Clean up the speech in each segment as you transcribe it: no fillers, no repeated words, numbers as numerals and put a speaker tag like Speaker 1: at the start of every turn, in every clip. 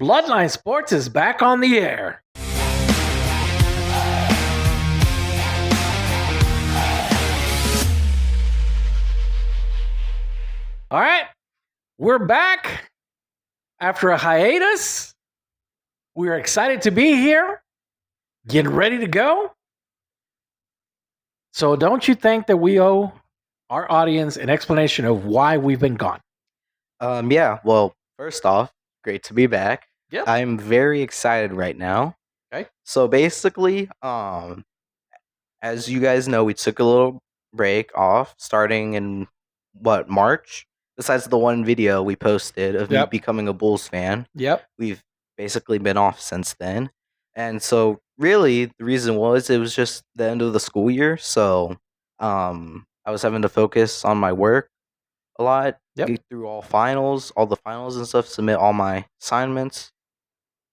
Speaker 1: Bloodline Sports is back on the air. All right, we're back after a hiatus. We're excited to be here, getting ready to go. So don't you think that we owe our audience an explanation of why we've been gone?
Speaker 2: Yeah. Well, first off, great to be back.
Speaker 1: Yep.
Speaker 2: I'm very excited right now.
Speaker 1: Okay.
Speaker 2: So basically, as you guys know, we took a little break off starting in March. Besides the one video we posted of me becoming a Bulls fan.
Speaker 1: Yep.
Speaker 2: We've basically been off since then. And so really the reason was it was just the end of the school year. So I was having to focus on my work a lot, get through all the finals and stuff, submit all my assignments.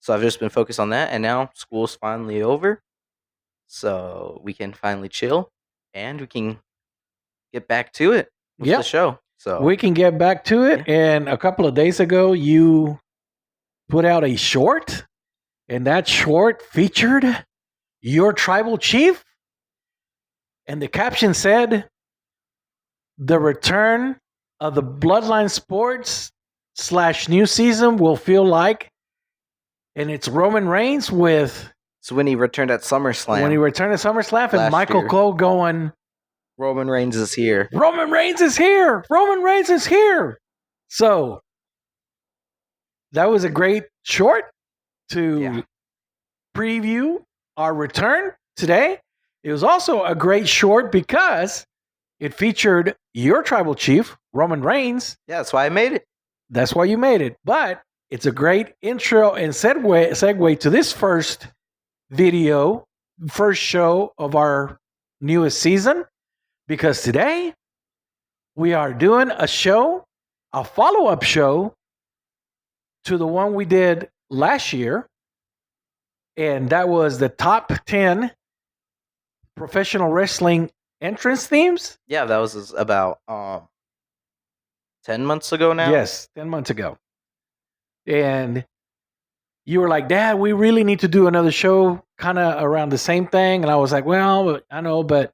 Speaker 2: So I've just been focused on that, and now school's finally over. So we can finally chill and we can get back to it with the show. So
Speaker 1: we can get back to it. Yeah. And a couple of days ago, you put out a short, and that short featured your tribal chief. And the caption said, "The return of the Bloodline Sports / new season will feel like," and it's Roman Reigns with...
Speaker 2: So when he returned at SummerSlam.
Speaker 1: And Michael Cole going...
Speaker 2: Roman Reigns is here.
Speaker 1: Roman Reigns is here. Roman Reigns is here. So that was a great short to preview our return today. It was also a great short because it featured your tribal chief, Roman Reigns.
Speaker 2: Yeah, that's why I made it.
Speaker 1: That's why you made it. But it's a great intro and segue to this first show of our newest season. Because today, we are doing a follow-up show to the one we did last year. And that was the top 10 professional wrestling entrance themes.
Speaker 2: Yeah, that was about 10 months ago now.
Speaker 1: Yes, 10 months ago. And you were like, "Dad, we really need to do another show kind of around the same thing." And I was like, "Well, I know, but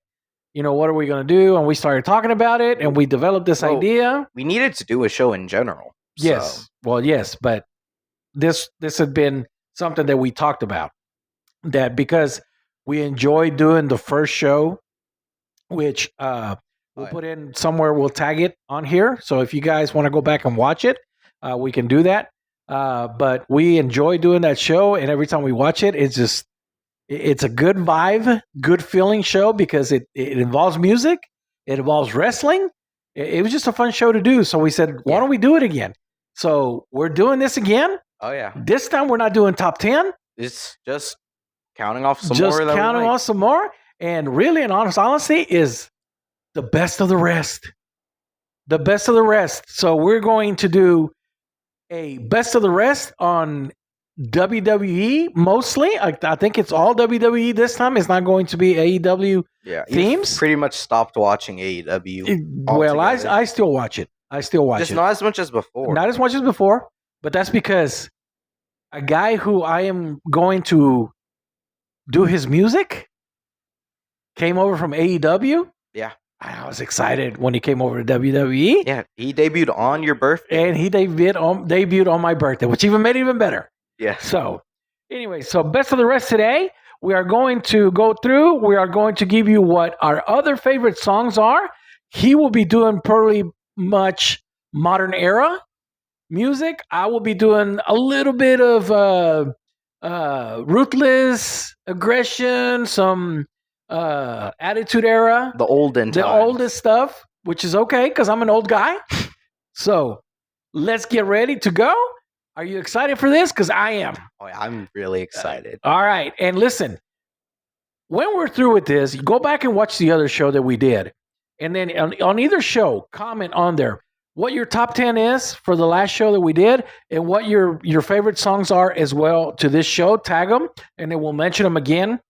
Speaker 1: what are we going to do?" And we started talking about it, and we developed this idea.
Speaker 2: We needed to do a show in general.
Speaker 1: Yes. So. Well, yes, but this had been something that we talked about. That because we enjoyed doing the first show, which we'll put in somewhere, we'll tag it on here. So if you guys want to go back and watch it, we can do that. But we enjoy doing that show, and every time we watch it, it's a good vibe, good feeling show because it involves music. It involves wrestling. It was just a fun show to do. So we said, why don't we do it again? So we're doing this again.
Speaker 2: Oh, yeah.
Speaker 1: This time we're not doing top 10.
Speaker 2: It's just counting off some more.
Speaker 1: Just counting off some more. And really, in honesty, is the best of the rest. The best of the rest. So we're going to do a best of the rest on WWE mostly. I think it's all WWE this time. It's not going to be AEW themes.
Speaker 2: Pretty much stopped watching AEW.
Speaker 1: Well, I still watch it.
Speaker 2: Just not as much as before.
Speaker 1: Not as much as before, but that's because a guy who I am going to do his music came over from AEW.
Speaker 2: Yeah.
Speaker 1: I was excited when he came over to WWE.
Speaker 2: Yeah, he debuted on your birthday.
Speaker 1: And he debuted on my birthday, which even made it even better.
Speaker 2: Yeah.
Speaker 1: So, anyway, best of the rest today. We are going to go through. We are going to give you what our other favorite songs are. He will be doing pretty much modern era music. I will be doing a little bit of ruthless aggression, some attitude era.
Speaker 2: The
Speaker 1: oldest stuff, which is okay because I'm an old guy. So, let's get ready to go. Are you excited for this? Because I am.
Speaker 2: Oh, yeah, I'm really excited.
Speaker 1: All right. And listen, when we're through with this, you go back and watch the other show that we did. And then on either show, comment on there what your top 10 is for the last show that we did and what your favorite songs are as well to this show. Tag them, and then we'll mention them again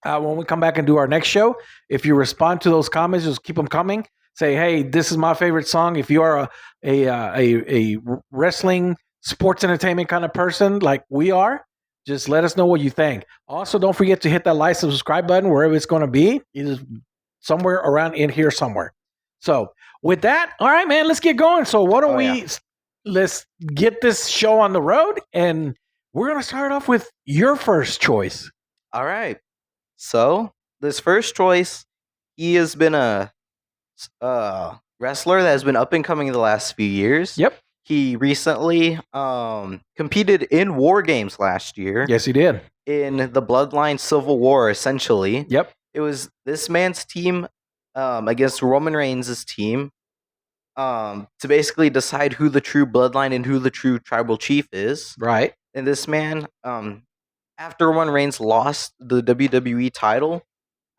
Speaker 1: when we come back and do our next show. If you respond to those comments, just keep them coming. Say, hey, this is my favorite song. If you are a wrestling sports entertainment kind of person like we are, just let us know what you think. Also, don't forget to hit that like, subscribe button wherever it's going to be. It is somewhere around in here somewhere. So with that, all right, man, let's get going. So why don't let's get this show on the road, and we're going to start off with your first choice.
Speaker 2: All right. So this first choice, he has been a wrestler that has been up and coming the last few years.
Speaker 1: Yep.
Speaker 2: He recently competed in War Games last year.
Speaker 1: Yes, he did.
Speaker 2: In the Bloodline Civil War, essentially.
Speaker 1: Yep.
Speaker 2: It was this man's team against Roman Reigns' team to basically decide who the true Bloodline and who the true Tribal Chief is.
Speaker 1: Right.
Speaker 2: And this man, after Roman Reigns lost the WWE title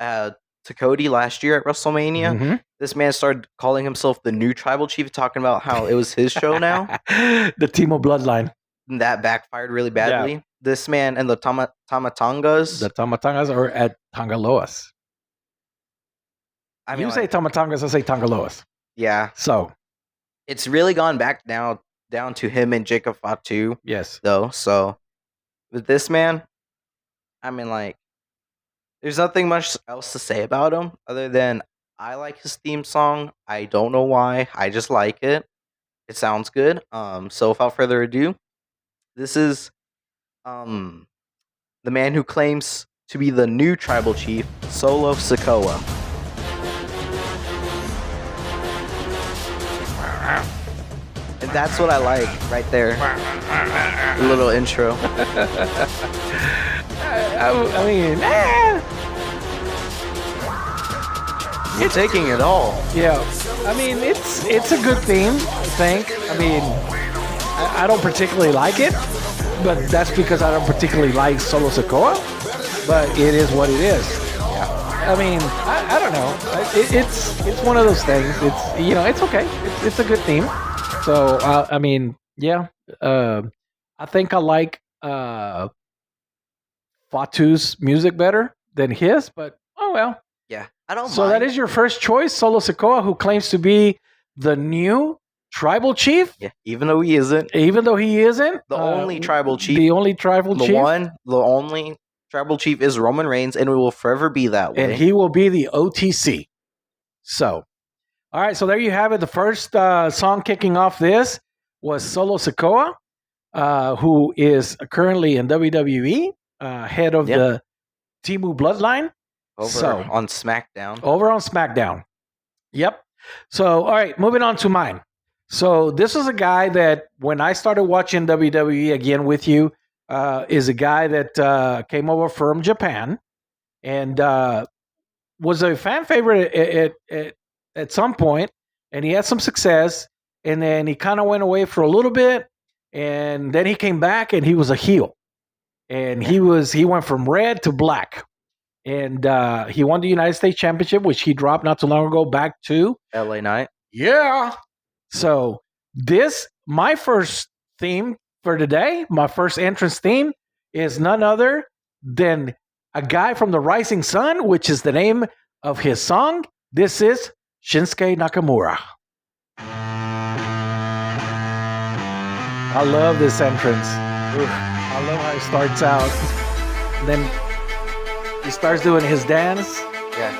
Speaker 2: to Cody last year at WrestleMania, this man started calling himself the new Tribal Chief, talking about how it was his show now.
Speaker 1: The Timo Bloodline.
Speaker 2: And that backfired really badly. Yeah. This man and the Tamatongas.
Speaker 1: The Tamatongas are at Tangaloas. I mean, you say Tamatongas, I say Tangaloas.
Speaker 2: Yeah.
Speaker 1: So
Speaker 2: it's really gone back now down to him and Jacob Fatu.
Speaker 1: Yes.
Speaker 2: Though. So with this man, I mean, like, there's nothing much else to say about him other than I like his theme song. I don't know why. I just like it. It sounds good. So without further ado, this is the man who claims to be the new Tribal Chief, Solo Sikoa. And that's what I like right there. A little intro.
Speaker 1: I mean,
Speaker 2: you're taking it all.
Speaker 1: Yeah. I mean, it's a good theme, I think. I mean, I don't particularly like it, but that's because I don't particularly like Solo Sikoa. But it is what it is. Yeah. I mean, I don't know. It's one of those things. It's, you know, it's okay. It's a good theme. So I mean, yeah. I think I like Fatu's music better than his, but oh well.
Speaker 2: Yeah, I don't.
Speaker 1: So
Speaker 2: mind.
Speaker 1: That is your first choice, Solo Sikoa, who claims to be the new Tribal Chief.
Speaker 2: Yeah, even though he isn't.
Speaker 1: Even though he isn't.
Speaker 2: The only Tribal Chief.
Speaker 1: The only Tribal Chief.
Speaker 2: The only Tribal Chief is Roman Reigns, and it will forever be that way.
Speaker 1: And he will be the OTC. So, all right, so there you have it. The first song kicking off this was Solo Sikoa, who is currently in WWE, head of the Timo Bloodline.
Speaker 2: Over on SmackDown.
Speaker 1: Over on SmackDown. Yep. So, all right, moving on to mine. So this is a guy that when I started watching WWE again with you, is a guy that came over from Japan and was a fan favorite at some point, and he had some success, and then he kind of went away for a little bit, and then he came back and he was a heel, and he went from red to black. And he won the United States Championship, which he dropped not too long ago back to
Speaker 2: LA Knight.
Speaker 1: Yeah. So my first theme for today, my first entrance theme is none other than a guy from the Rising Sun, which is the name of his song. This is Shinsuke Nakamura. I love this entrance. I love how it starts out. Then he starts doing his dance.
Speaker 2: Yeah.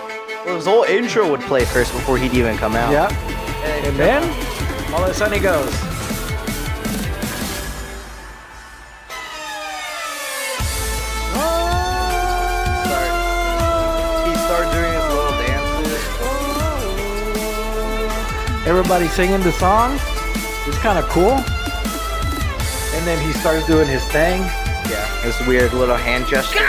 Speaker 2: Well, his whole intro would play first before he'd even come out.
Speaker 1: Yeah. And then all of a sudden he goes.
Speaker 2: He started doing his little dances.
Speaker 1: Everybody singing the song. It's kind of cool. And then he starts doing his thing.
Speaker 2: Yeah. This weird little hand gesture.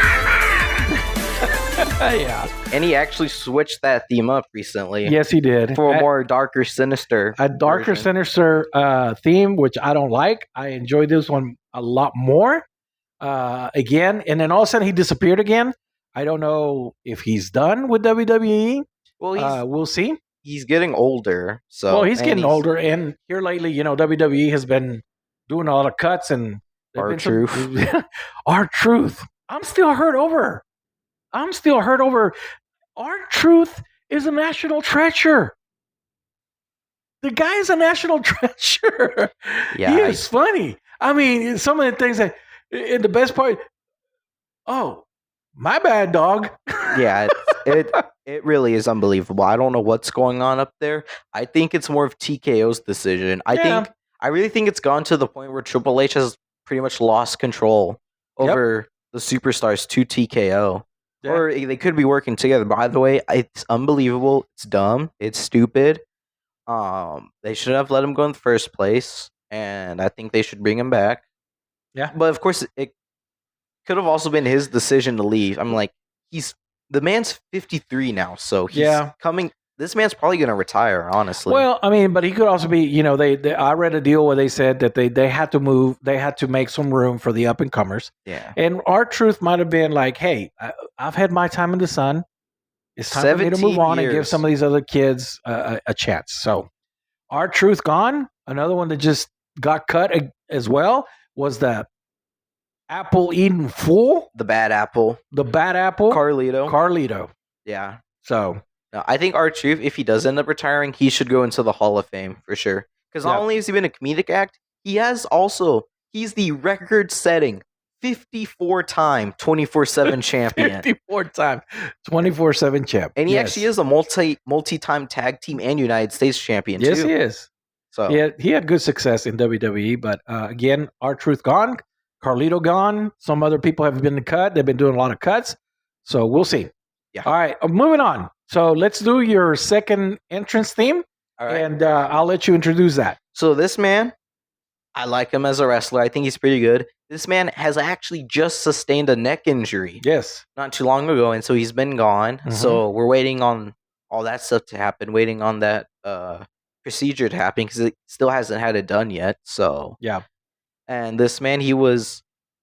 Speaker 1: Yeah.
Speaker 2: And he actually switched that theme up recently.
Speaker 1: Yes, he did.
Speaker 2: For a more darker, sinister.
Speaker 1: A darker, sinister theme, which I don't like. I enjoy this one a lot more. Again, and then all of a sudden he disappeared again. I don't know if he's done with WWE. Well, we'll see.
Speaker 2: He's getting older. So
Speaker 1: he's getting older. And here lately, WWE has been doing a lot of cuts and
Speaker 2: R-Truth.
Speaker 1: R-Truth. I'm still hurt over. R-Truth is a national treasure. The guy is a national treasure.
Speaker 2: Yeah,
Speaker 1: he is funny. I mean, some of the things that, and the best part, oh, my bad, dog.
Speaker 2: Yeah, it really is unbelievable. I don't know what's going on up there. I think it's more of TKO's decision.
Speaker 1: Yeah.
Speaker 2: I really think it's gone to the point where Triple H has pretty much lost control
Speaker 1: Yep.
Speaker 2: over the superstars to TKO.
Speaker 1: Yeah.
Speaker 2: Or they could be working together. By the way, it's unbelievable. It's dumb. It's stupid. They should have let him go in the first place, and I think they should bring him back.
Speaker 1: Yeah.
Speaker 2: But of course, it could have also been his decision to leave. I'm like, the man's 53 now, so he's coming. This man's probably going to retire, honestly.
Speaker 1: Well, I mean, but he could also be, you know, they I read a deal where they said that they had to move, they had to make some room for the up and comers.
Speaker 2: Yeah.
Speaker 1: And our truth might have been like, hey, I've had my time in the sun. It's time for me to move on and give some of these other kids a chance. So our truth gone. Another one that just got cut as well was the apple eating fool.
Speaker 2: The bad apple.
Speaker 1: The bad apple. Carlito.
Speaker 2: Yeah.
Speaker 1: So
Speaker 2: no, I think R-Truth, if he does end up retiring, he should go into the Hall of Fame for sure. Because not only has he been a comedic act, he's the record-setting 54-time 24/7 champion.
Speaker 1: 54-time 24/7 champ.
Speaker 2: And he actually is a multi-time tag team and United States champion,
Speaker 1: yes,
Speaker 2: too.
Speaker 1: Yes, he is. So he had good success in WWE, but again, R-Truth gone, Carlito gone. Some other people have been cut. They've been doing a lot of cuts. So we'll see.
Speaker 2: Yeah.
Speaker 1: All right, moving on. So let's do your second entrance theme, and I'll let you introduce that.
Speaker 2: So this man, I like him as a wrestler. I think he's pretty good. This man has actually just sustained a neck injury.
Speaker 1: Yes.
Speaker 2: Not too long ago, and so he's been gone. Mm-hmm. So we're waiting on all that stuff to happen, waiting on that procedure to happen because it still hasn't had it done yet. So
Speaker 1: yeah.
Speaker 2: And this man,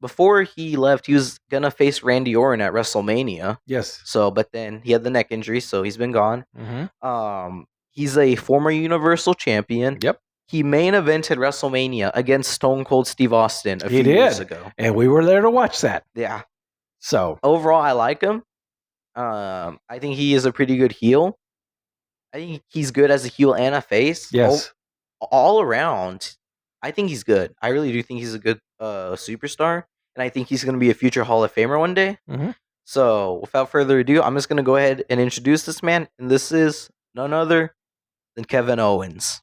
Speaker 2: before he left, he was gonna face Randy Orton at WrestleMania.
Speaker 1: Yes.
Speaker 2: So, but then he had the neck injury, so he's been gone.
Speaker 1: Mm-hmm.
Speaker 2: He's a former Universal Champion.
Speaker 1: Yep.
Speaker 2: He main evented WrestleMania against Stone Cold Steve Austin a few years ago,
Speaker 1: and we were there to watch that.
Speaker 2: Yeah.
Speaker 1: So
Speaker 2: overall, I like him. I think he is a pretty good heel. I think he's good as a heel and a face.
Speaker 1: Yes.
Speaker 2: All around. I think he's good. I really do think he's a good superstar, and I think he's going to be a future Hall of Famer one day.
Speaker 1: Mm-hmm.
Speaker 2: So, without further ado, I'm just going to go ahead and introduce this man, and this is none other than Kevin Owens.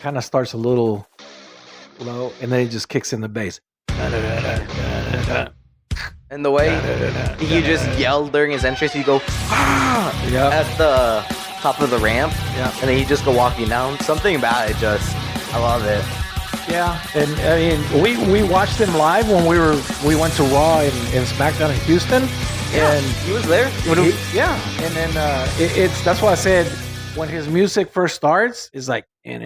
Speaker 1: Kind of starts a little low, and then it just kicks in the bass.
Speaker 2: And the way he just yelled during his entrance, he'd go, at the top of the ramp, and then he'd just go walking down. Something about it, I love it.
Speaker 1: Yeah, and I mean, we watched him live when we went to Raw and SmackDown in Houston, and
Speaker 2: he was there.
Speaker 1: And then that's why I said when his music first starts, it's like, I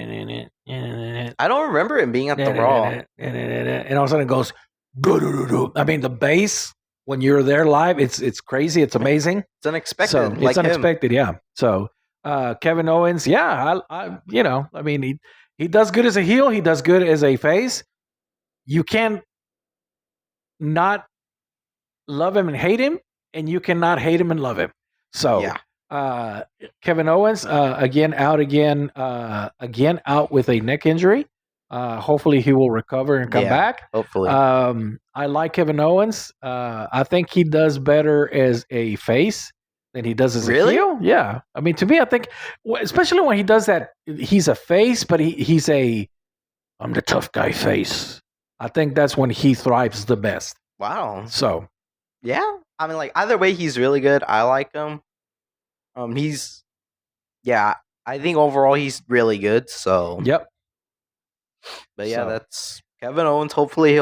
Speaker 2: don't remember him being at the Raw,
Speaker 1: and all of a sudden it goes, I mean, the bass when you're there live, it's crazy, it's amazing,
Speaker 2: it's unexpected.
Speaker 1: So it's unexpected, yeah. So Kevin Owens, I mean, he does good as a heel, he does good as a face. You can't not love him and hate him, and you cannot hate him and love him. So Kevin Owens again out with a neck injury. Hopefully he will recover and come back.
Speaker 2: Hopefully.
Speaker 1: I like Kevin Owens. I think he does better as a face than he does as a heel. Yeah. I mean, to me, I think, especially when he does that, he's a face, but he's I'm the tough guy face. I think that's when he thrives the best.
Speaker 2: Wow.
Speaker 1: So.
Speaker 2: Yeah. I mean, like, either way, he's really good. I like him. I think overall he's really good. So.
Speaker 1: Yep.
Speaker 2: But yeah, that's Kevin Owens. Hopefully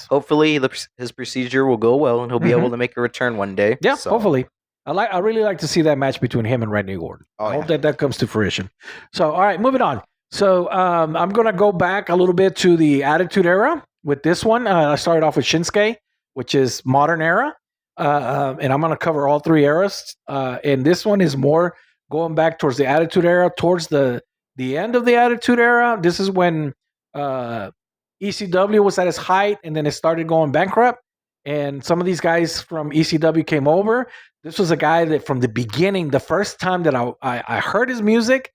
Speaker 2: Hopefully his procedure will go well and he'll be able to make a return one day.
Speaker 1: Yeah, hopefully. I really like to see that match between him and Randy Orton. I hope that comes to fruition. So, all right, moving on. So, I'm going to go back a little bit to the Attitude Era with this one. I started off with Shinsuke, which is modern era. And I'm going to cover all three eras. And this one is more going back towards the Attitude Era, towards the end of the Attitude Era. This is when ECW was at its height, and then it started going bankrupt. And some of these guys from ECW came over. This was a guy that from the beginning, the first time that I heard his music,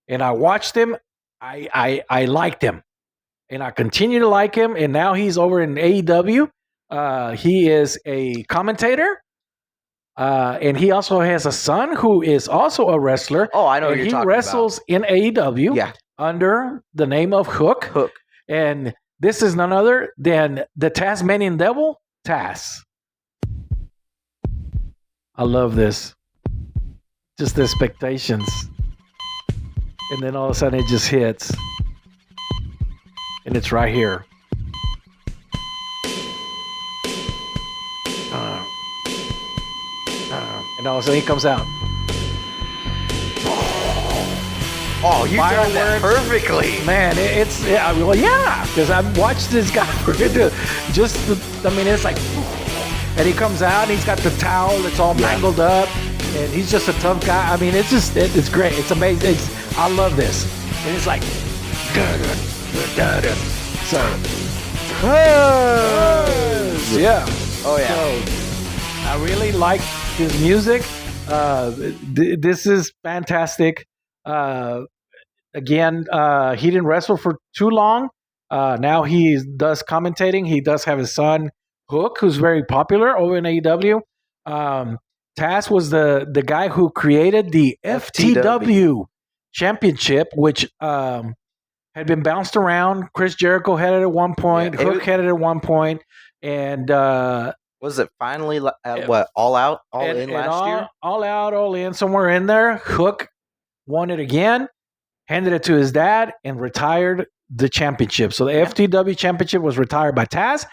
Speaker 1: and I watched him. I liked him, and I continue to like him. And now he's over in AEW. He is a commentator. And he also has a son who is also a wrestler.
Speaker 2: Oh, I know what
Speaker 1: and
Speaker 2: you're talking about.
Speaker 1: He wrestles in AEW
Speaker 2: Yeah.
Speaker 1: under the name of Hook.
Speaker 2: Hook.
Speaker 1: And this is none other than the Tasmanian Devil, Taz. I love this. Just the expectations. And then all of a sudden it just hits. And it's right here. And all of a sudden he comes out.
Speaker 2: Oh, you done that perfectly.
Speaker 1: Man, because I've watched this guy it's like, and he comes out and he's got the towel that's all mangled up, and he's just a tough guy. I mean, it's great. It's amazing. I love this. And it's like, so, yeah.
Speaker 2: Oh, yeah.
Speaker 1: So, I really like his music. This is fantastic. Again, he didn't wrestle for too long. Now he does commentating. He does have his son Hook, who's very popular over in AEW. Taz was the guy who created the FTW championship, which had been bounced around. Chris Jericho had it at one point. Hook had it at one point, and
Speaker 2: was it finally All Out, In last year?
Speaker 1: All Out, All In, somewhere in there. Hook won it again, handed it to his dad, and retired the championship. So the FTW championship was retired by Taz.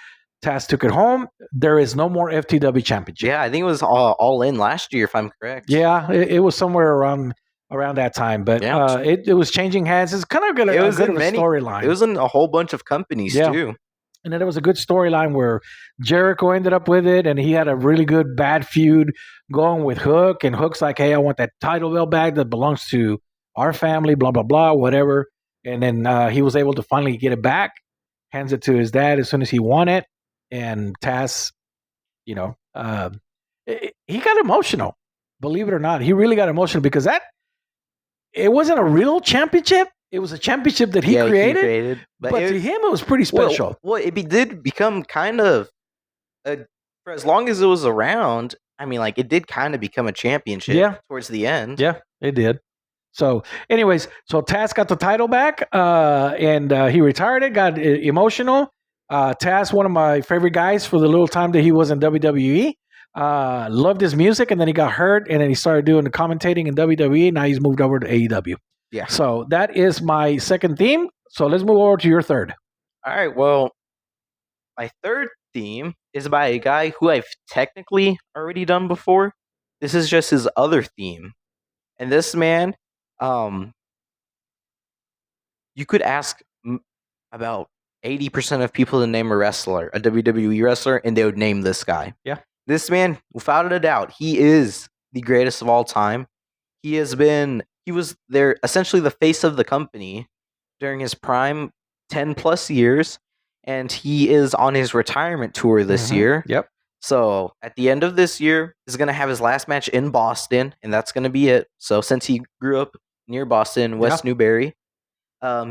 Speaker 1: Taz took it home. There is no more FTW championship.
Speaker 2: Yeah, I think it was all in last year, if I'm correct.
Speaker 1: Yeah, it was somewhere around that time, but it was changing hands. It's kind of a good storyline.
Speaker 2: It was in a whole bunch of companies too.
Speaker 1: And then there was a good storyline where Jericho ended up with it, and he had a really good bad feud going with Hook. And Hook's like, hey, I want that title belt back that belongs to our family, blah, blah, blah, whatever. And then he was able to finally get it back, hands it to his dad as soon as he won it. And Taz, he got emotional, believe it or not. He really got emotional because it wasn't a real championship. It was a championship that he created, but to him, it was pretty special.
Speaker 2: Well, it did become kind of, for as long as it was around, I mean, like, it did kind of become a championship towards the end.
Speaker 1: Yeah, it did. So, anyways, Taz got the title back, and he retired it, got emotional. Taz, one of my favorite guys for the little time that he was in WWE. Loved his music, and then he got hurt, and then he started doing the commentating in WWE. Now he's moved over to AEW.
Speaker 2: Yeah.
Speaker 1: So that is my second theme. So let's move over to your third.
Speaker 2: All right. Well, my third theme is by a guy who I've technically already done before. This is just his other theme. And this man, you could ask about 80% of people to name a wrestler, a WWE wrestler, and they would name this guy.
Speaker 1: Yeah.
Speaker 2: This man, without a doubt, he is the greatest of all time. He was there essentially the face of the company during his prime 10 plus years, and he is on his retirement tour this year.
Speaker 1: Yep.
Speaker 2: So at the end of this year, he's going to have his last match in Boston, and that's going to be it. So since he grew up near Boston, West Newbury,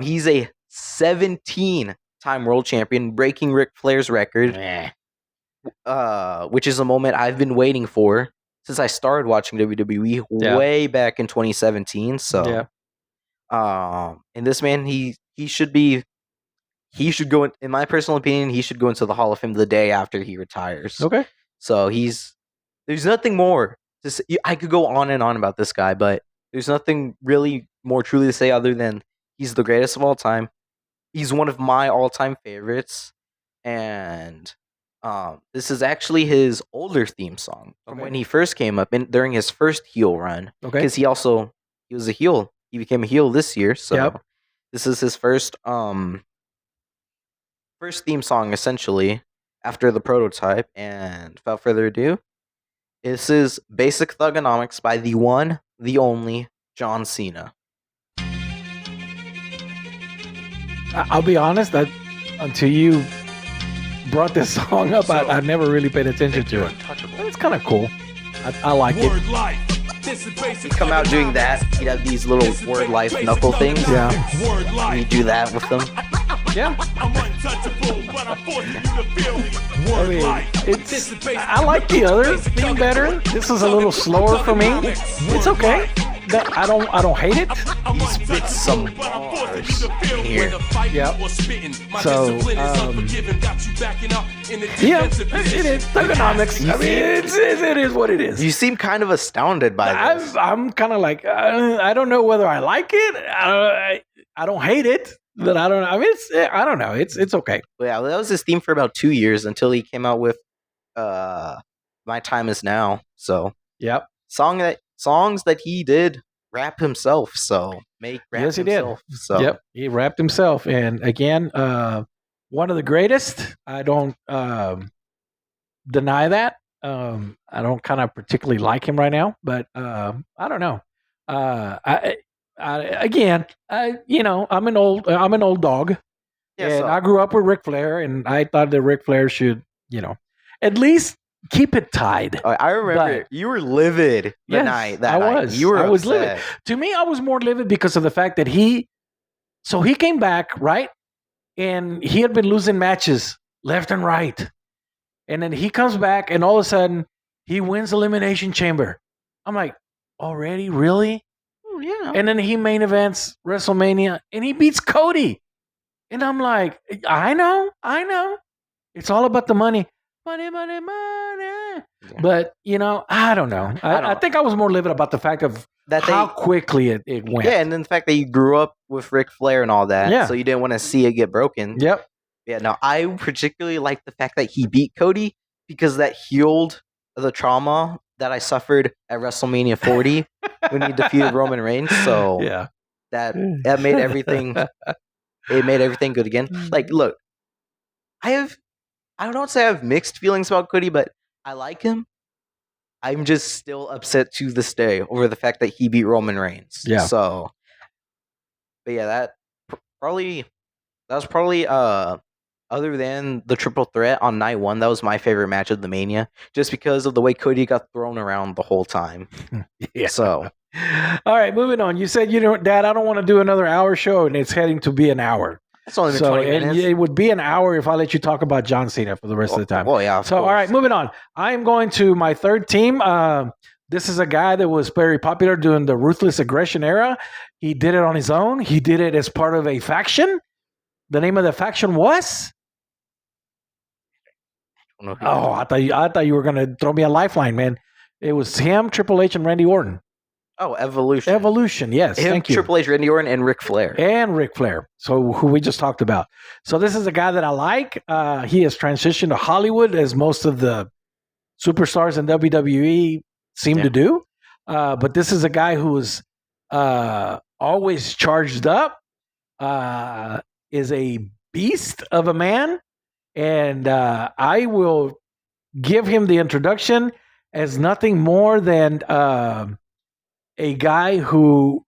Speaker 2: he's a 17-time world champion, breaking Ric Flair's record, which is a moment I've been waiting for since I started watching WWE way back in 2017. So, and this man, he should go in my personal opinion, he should go into the Hall of Fame the day after he retires.
Speaker 1: Okay.
Speaker 2: So there's nothing more to say. I could go on and on about this guy, but there's nothing really more truly to say other than he's the greatest of all time. He's one of my all-time favorites, and this is actually his older theme song from when he first came up during his first heel run. Okay. Because he was a heel. He became a heel this year. So this is his first theme song, essentially, after the prototype. And without further ado, this is Basic Thugonomics by the one, the only John Cena.
Speaker 1: I'll be honest, that until you brought this song up, I never really paid attention to it. It's kind of cool. I like it.
Speaker 3: Life.
Speaker 2: He'd come out doing that. He'd have these little word life knuckle things.
Speaker 1: Yeah.
Speaker 2: And he'd do that with them.
Speaker 1: Yeah. I mean, I like the other theme better. This is a little slower for me. It's okay. I don't hate it.
Speaker 2: He spits some bars in here.
Speaker 1: Yeah. So, yeah, it is tokenomics. I mean, it is what it is.
Speaker 2: You seem kind of astounded by this.
Speaker 1: I'm kind of like, I don't know whether I like it. I don't hate it, but I don't know. I mean, I don't know. It's okay.
Speaker 2: Yeah, that was his theme for about 2 years until he came out with My Time Is Now. So,
Speaker 1: yep.
Speaker 2: Songs that he did rap himself. So,
Speaker 1: yes, he
Speaker 2: himself.
Speaker 1: did.
Speaker 2: So.
Speaker 1: Yep, he rapped himself. And again, one of the greatest. I don't deny that. I don't kind of particularly like him right now, but I don't know. I'm an old dog, and I grew up with Ric Flair, and I thought that Ric Flair should, at least keep it tied.
Speaker 2: I remember you were livid the night that
Speaker 1: I was.
Speaker 2: You were
Speaker 1: I was
Speaker 2: upset.
Speaker 1: livid. To me, I was more livid because of the fact that he came back, right? And he had been losing matches left and right. And then he comes back, and all of a sudden, he wins Elimination Chamber. I'm like, already? Really?
Speaker 2: Oh, yeah.
Speaker 1: And then he main events WrestleMania, and he beats Cody. And I'm like, I know. It's all about the money. Money. Yeah. But, I don't know. I think I was more livid about the fact of how quickly it went.
Speaker 2: Yeah, and then the fact that you grew up with Ric Flair and all that,
Speaker 1: yeah.
Speaker 2: So you didn't want to see it get broken.
Speaker 1: Yep.
Speaker 2: Yeah, no, I particularly like the fact that he beat Cody because that healed the trauma that I suffered at WrestleMania 40 when he defeated Roman Reigns. So
Speaker 1: yeah,
Speaker 2: that made everything good again. Like, look, I don't say I have mixed feelings about Cody, but I like him. I'm just still upset to this day over the fact that he beat Roman Reigns.
Speaker 1: Yeah.
Speaker 2: So, but yeah, that was probably other than the triple threat on night one, that was my favorite match of the Mania, just because of the way Cody got thrown around the whole time.
Speaker 1: Yeah.
Speaker 2: So,
Speaker 1: all right, moving on. You said, Dad, I don't want to do another hour show, and it's heading to be an hour.
Speaker 2: That's only 20 minutes.
Speaker 1: And it would be an hour if I let you talk about John Cena for the rest of the time.
Speaker 2: Well, yeah.
Speaker 1: So, all right, moving on. I am going to my third team. This is a guy that was very popular during the Ruthless Aggression era. He did it on his own. He did it as part of a faction. The name of the faction was? I thought you were going to throw me a lifeline, man. It was him, Triple H, and Randy Orton.
Speaker 2: Oh, Evolution.
Speaker 1: Evolution, yes. Thank you.
Speaker 2: Triple H, Randy Orton, and Ric Flair.
Speaker 1: So who we just talked about. So this is a guy that I like. He has transitioned to Hollywood, as most of the superstars in WWE seem to do. But this is a guy who is always charged up, is a beast of a man. And I will give him the introduction as nothing more than a guy who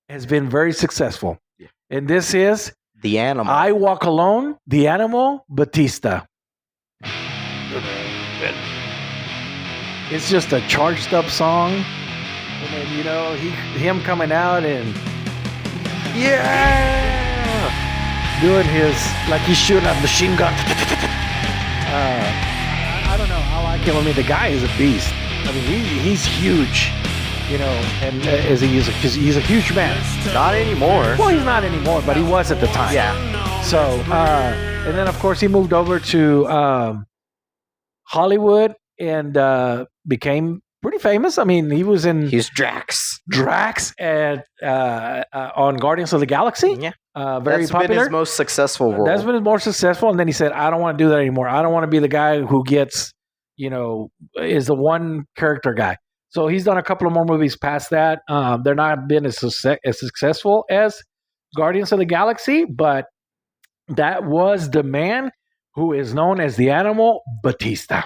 Speaker 1: has been very successful. Yeah. And this is
Speaker 2: The Animal.
Speaker 1: I Walk Alone, The Animal, Batista. It's just a charged up song. And then, him coming out and doing his, like he's shooting a machine gun. I don't know. I like him. I mean, the guy is a beast. I mean, he's huge. And he's a huge man.
Speaker 2: Not anymore.
Speaker 1: Well, he's not anymore, but he was at the time.
Speaker 2: Yeah.
Speaker 1: So, and then of course he moved over to Hollywood and became pretty famous. I mean,
Speaker 2: he's Drax.
Speaker 1: And on Guardians of the Galaxy.
Speaker 2: Yeah.
Speaker 1: Very
Speaker 2: That's
Speaker 1: popular.
Speaker 2: Been his most successful role.
Speaker 1: That's been his more successful. And then he said, I don't want to do that anymore. I don't want to be the guy who gets, is the one character guy. So he's done a couple of more movies past that. They're not been as successful as Guardians of the Galaxy, but that was the man who is known as the Animal, Batista.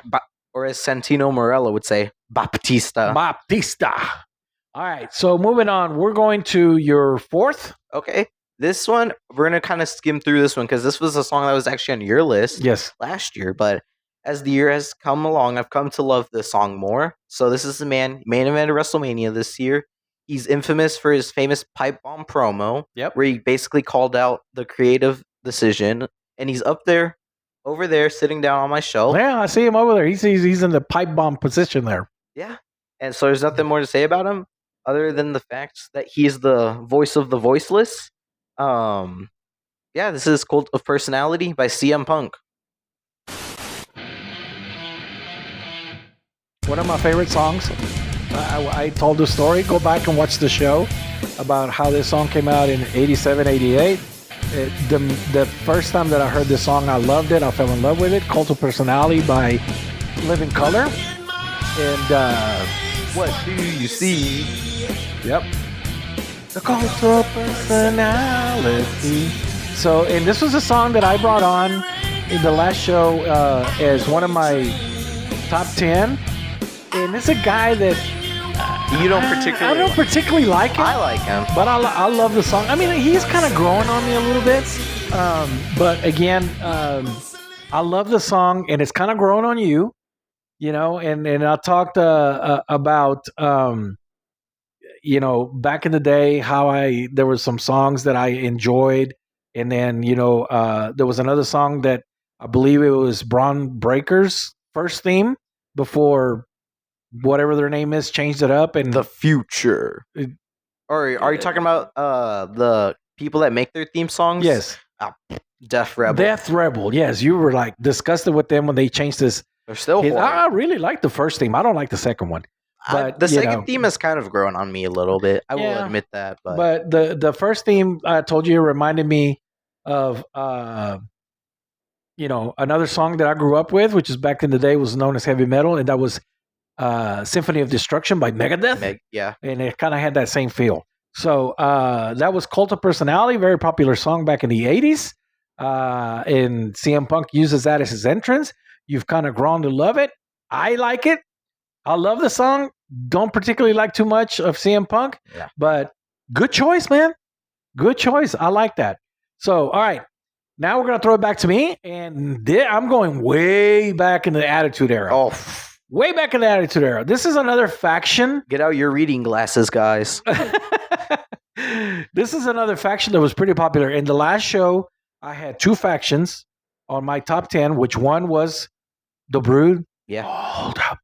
Speaker 2: Or as Santino Morello would say, Baptista.
Speaker 1: All right, so moving on. We're going to your fourth.
Speaker 2: Okay. This one, we're going to kind of skim through this one because this was a song that was actually on your list
Speaker 1: yes.
Speaker 2: last year. But as the year has come along, I've come to love this song more. So this is the main event of WrestleMania this year. He's infamous for his famous pipe bomb promo,
Speaker 1: Yep.
Speaker 2: where he basically called out the creative decision, and he's over there, sitting down on my shelf.
Speaker 1: Yeah, I see him over there. He's in the pipe bomb position there.
Speaker 2: Yeah, and so there's nothing more to say about him other than the fact that he's the voice of the voiceless. Yeah, this is Cult of Personality by CM Punk.
Speaker 1: One of my favorite songs. I told the story. Go back and watch the show about how this song came out in 87, 88. The first time that I heard this song, I loved it. I fell in love with it. Cult of Personality by Living Color. And
Speaker 2: What do you see?
Speaker 1: Yep. The Cult of Personality. So, and this was a song that I brought on in the last show as one of my top 10. And it's a guy that
Speaker 2: You don't particularly.
Speaker 1: I don't particularly like him.
Speaker 2: I like him.
Speaker 1: But I love the song. I mean, he's kind of growing on me a little bit. But again, I love the song, and it's kind of growing on you, you know. And I talked about, you know, back in the day how there were some songs that I enjoyed, and then you know there was another song that I believe it was Braun Breaker's first theme before whatever their name is changed it up, and
Speaker 2: The Future. Or are you talking about the people that make their theme songs?
Speaker 1: yes.
Speaker 2: Death Rebel.
Speaker 1: Death Rebel, yes, you were like disgusted with them when they changed this.
Speaker 2: They're still horrible.
Speaker 1: I really like the first theme. I don't like the second one. But
Speaker 2: the
Speaker 1: you
Speaker 2: second
Speaker 1: know,
Speaker 2: theme has kind of grown on me a little bit. I will
Speaker 1: Yeah.
Speaker 2: admit that. But
Speaker 1: the first theme I told you reminded me of you know, another song that I grew up with, which is back in the day was known as heavy metal, and that was Symphony of Destruction by Megadeth.
Speaker 2: yeah.
Speaker 1: And it kind of had that same feel. So that was Cult of Personality, very popular song back in the 80s. And CM Punk uses that as his entrance. You've kind of grown to love it. I like it. I love the song. Don't particularly like too much of CM Punk,
Speaker 2: Yeah.
Speaker 1: but good choice, man. Good choice. I like that. So, all right. Now we're going to throw it back to me. And I'm going way back in the Attitude Era.
Speaker 2: Oh,
Speaker 1: Way back in the Attitude Era. This is another faction.
Speaker 2: get out your reading glasses, guys.
Speaker 1: This is another faction that was pretty popular. In the last show, I had two factions on my top 10, which one was The Brood.
Speaker 2: Yeah.
Speaker 1: Hold up.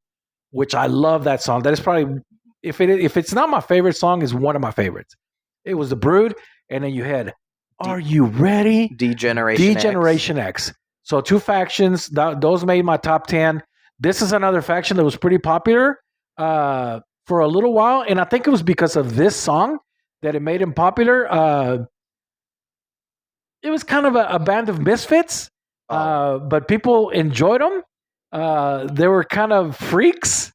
Speaker 1: Which I love that song. That is probably, if it's not my favorite song, is one of my favorites. It was The Brood, and then you had Are You Ready?
Speaker 2: Degeneration
Speaker 1: X. So two factions, those made my top 10. This is another faction that was pretty popular for a little while, and I think it was because of this song that it made him popular. It was kind of a band of misfits, but people enjoyed them. They were kind of freaks.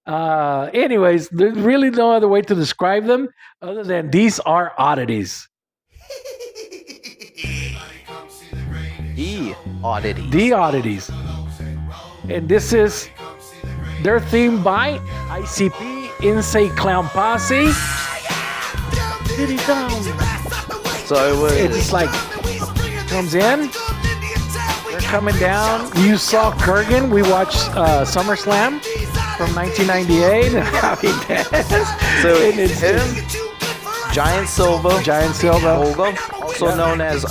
Speaker 1: Anyways, there's really no other way to describe them other than these are oddities.
Speaker 2: The Oddities.
Speaker 1: The Oddities. And this is their theme by ICP, Insane Clown Posse.
Speaker 2: So
Speaker 1: It's like comes in, they're coming down. You saw Kurgan. We watched SummerSlam from 1998. How he danced.
Speaker 2: So
Speaker 1: And it's
Speaker 2: him, Giant Silva,
Speaker 1: Olga.
Speaker 2: also known as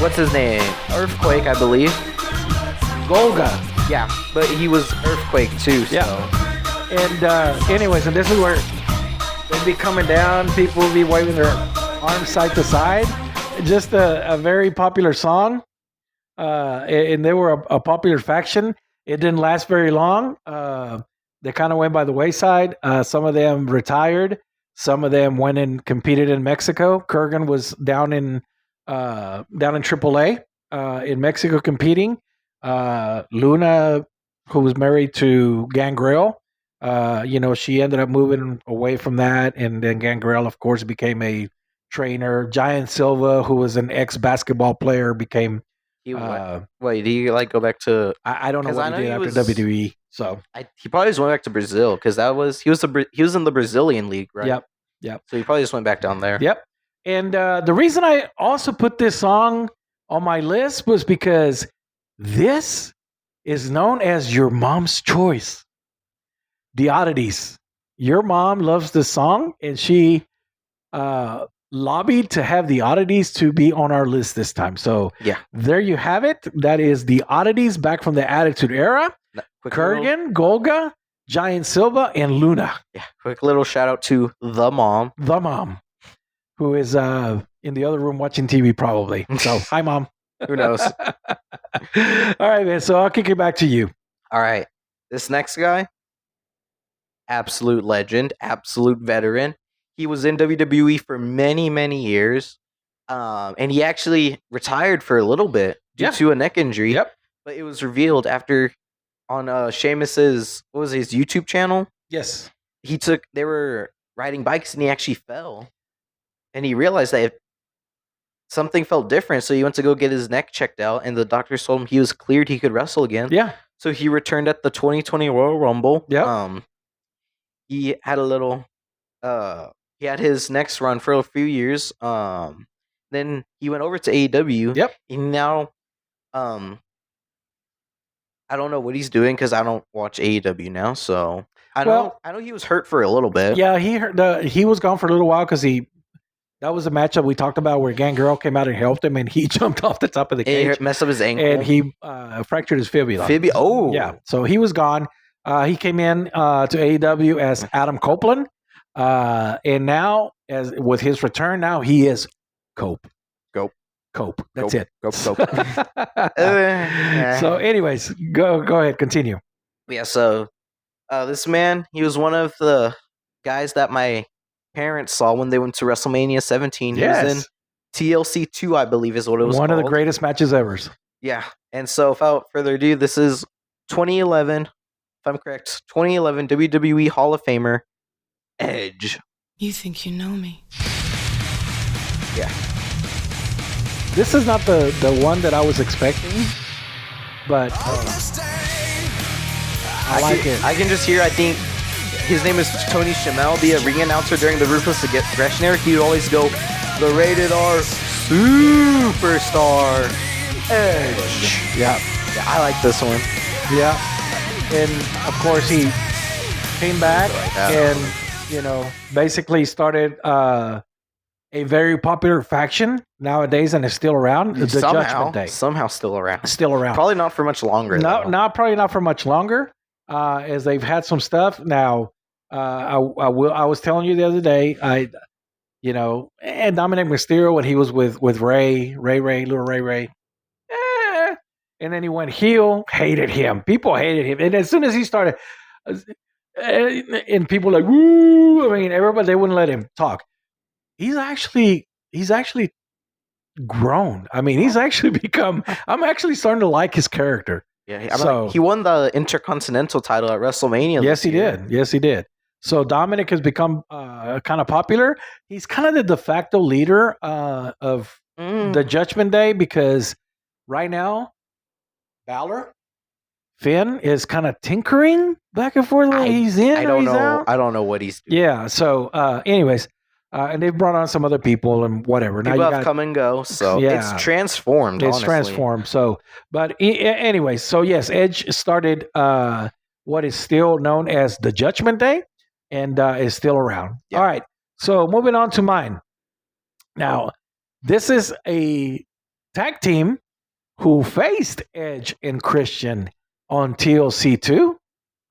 Speaker 2: what's his name? Earthquake, I believe.
Speaker 1: Golga.
Speaker 2: Yeah, but he was Earthquake too. So.
Speaker 1: Yeah. And anyways, and this is where they'd be coming down. People would be waving their arms side to side. Just a very popular song. And they were a popular faction. It didn't last very long. They kind of went by the wayside. Some of them retired. Some of them went and competed in Mexico. Kurgan was down in AAA in Mexico competing. Luna, who was married to Gangrel, she ended up moving away from that, and then Gangrel, of course, became a trainer. Giant Silva, who was an ex-basketball player, became.
Speaker 2: Wait, did he go back to?
Speaker 1: I don't know what he did after WWE. So
Speaker 2: he probably just went back to Brazil because he was in the Brazilian league, right?
Speaker 1: Yep.
Speaker 2: So he probably just went back down there.
Speaker 1: Yep. And the reason I also put this song on my list was because This is known as your mom's choice. The Oddities. Your mom loves this song, and she lobbied to have the Oddities to be on our list this time. So
Speaker 2: Yeah.
Speaker 1: there you have it. That is the Oddities back from the Attitude Era. Kurgan, Golga, Giant Silva, and Luna.
Speaker 2: Yeah. Quick little shout out to the mom.
Speaker 1: The mom, who is in the other room watching TV probably. So hi, Mom.
Speaker 2: Who knows?
Speaker 1: All right, man. So I'll kick it back to you.
Speaker 2: All right. This next guy, absolute legend, absolute veteran. He was in WWE for many, many years. And he actually retired for a little bit due to a neck injury.
Speaker 1: Yep.
Speaker 2: But it was revealed after on Sheamus's, what was his YouTube channel?
Speaker 1: Yes.
Speaker 2: They were riding bikes and he actually fell. And he realized that something felt different. So he went to go get his neck checked out. And the doctors told him he was cleared. He could wrestle again.
Speaker 1: Yeah.
Speaker 2: So he returned at the 2020 Royal Rumble.
Speaker 1: Yep.
Speaker 2: He had a little, he had his next run for a few years. Then he went over to AEW.
Speaker 1: Yep.
Speaker 2: And now, I don't know what he's doing because I don't watch AEW now. So I know he was hurt for a little bit.
Speaker 1: Yeah, he was gone for a little while because that was a matchup we talked about where Gangrel came out and helped him, and he jumped off the top of the cage,
Speaker 2: He messed up his ankle,
Speaker 1: and he fractured his fibula.
Speaker 2: Oh,
Speaker 1: yeah. So he was gone. He came in to AEW as Adam Copeland, and now, as with his return, now he is Cope. That's it.
Speaker 2: Cope.
Speaker 1: So, anyways, go ahead, continue.
Speaker 2: Yeah. So, this man, he was one of the guys that my parents saw when they went to WrestleMania 17. He was in TLC 2, I believe, is what it was.
Speaker 1: One
Speaker 2: called.
Speaker 1: of the greatest matches ever.
Speaker 2: Yeah. And so, without further ado, this is 2011. If I'm correct, 2011 WWE Hall of Famer Edge.
Speaker 3: You think you know me?
Speaker 2: Yeah.
Speaker 1: This is not the one that I was expecting, but I like it.
Speaker 2: I can just hear, I think his name is Tony Schimmel, the ring announcer during the Ruthless Aggression era. He would always go, the rated R Superstar Edge.
Speaker 1: Yeah,
Speaker 2: I like this one.
Speaker 1: Yeah. And of course he came back and, basically started a very popular faction nowadays, and is still around. The Judgment Day.
Speaker 2: Somehow still around.
Speaker 1: Still around.
Speaker 2: Probably not for much longer.
Speaker 1: Probably not for much longer, as they've had some stuff. Now, I was telling you the other day, and Dominic Mysterio, when he was with Ray, little Ray, and then he went heel, hated him. People hated him. And as soon as he started, and people like, woo, I mean, everybody, they wouldn't let him talk. He's actually grown. I mean, he's actually become, I'm actually starting to like his character.
Speaker 2: Yeah. So, he won the Intercontinental title at WrestleMania.
Speaker 1: Yes, he did. Yes, he did. So Dominic has become kind of popular. He's kind of the de facto leader of the Judgment Day, because right now, Balor, Finn is kind of tinkering back and forth. He's in.
Speaker 2: I don't know.
Speaker 1: Out.
Speaker 2: I don't know what he's doing.
Speaker 1: Yeah. So, anyways, and they've brought on some other people and whatever.
Speaker 2: People have come and go, so it's transformed.
Speaker 1: It's transformed. So, but anyways, so yes, Edge started what is still known as the Judgment Day, and is still around. Yeah. All right. So moving on to mine. Now, this is a tag team who faced Edge and Christian on TLC 2,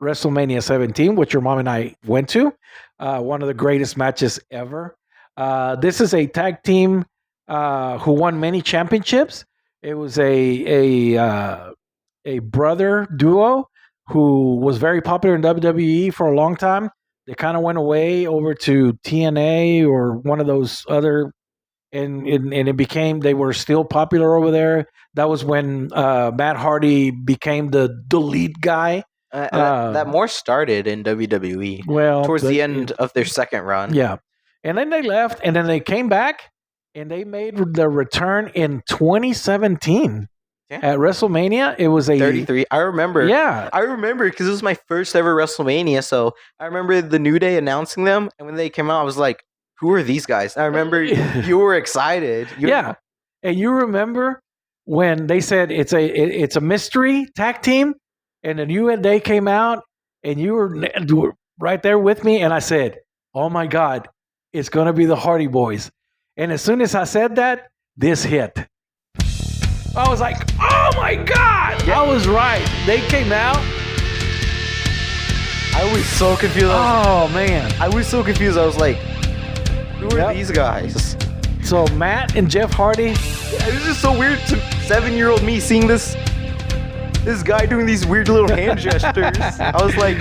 Speaker 1: WrestleMania 17, which your mom and I went to. One of the greatest matches ever. This is a tag team who won many championships. It was a brother duo who was very popular in WWE for a long time. They kind of went away over to TNA or one of those other, and it became, they were still popular over there. That was when Matt Hardy became the lead guy.
Speaker 2: That more started in WWE.
Speaker 1: Well,
Speaker 2: towards the end of their second run.
Speaker 1: Yeah. And then they left, and then they came back, and they made the return in 2017 at WrestleMania. It was a
Speaker 2: 33. I remember.
Speaker 1: Yeah.
Speaker 2: I remember because it was my first ever WrestleMania. So I remember the New Day announcing them, and when they came out, I was like, who are these guys? And I remember you were excited.
Speaker 1: Yeah. And you remember when they said it's a mystery tag team, and then you and they came out, and you were right there with me, and I said, "Oh my God, it's gonna be the Hardy Boys." And as soon as I said that, this hit. I was like, "Oh my God, I was right." They came out.
Speaker 2: I was so confused.
Speaker 1: Oh man.
Speaker 2: I was so confused. I was like, who are
Speaker 1: Yep.
Speaker 2: these guys?
Speaker 1: So Matt and Jeff Hardy.
Speaker 2: It was just so weird to 7-year-old me seeing this guy doing these weird little hand gestures. I was like,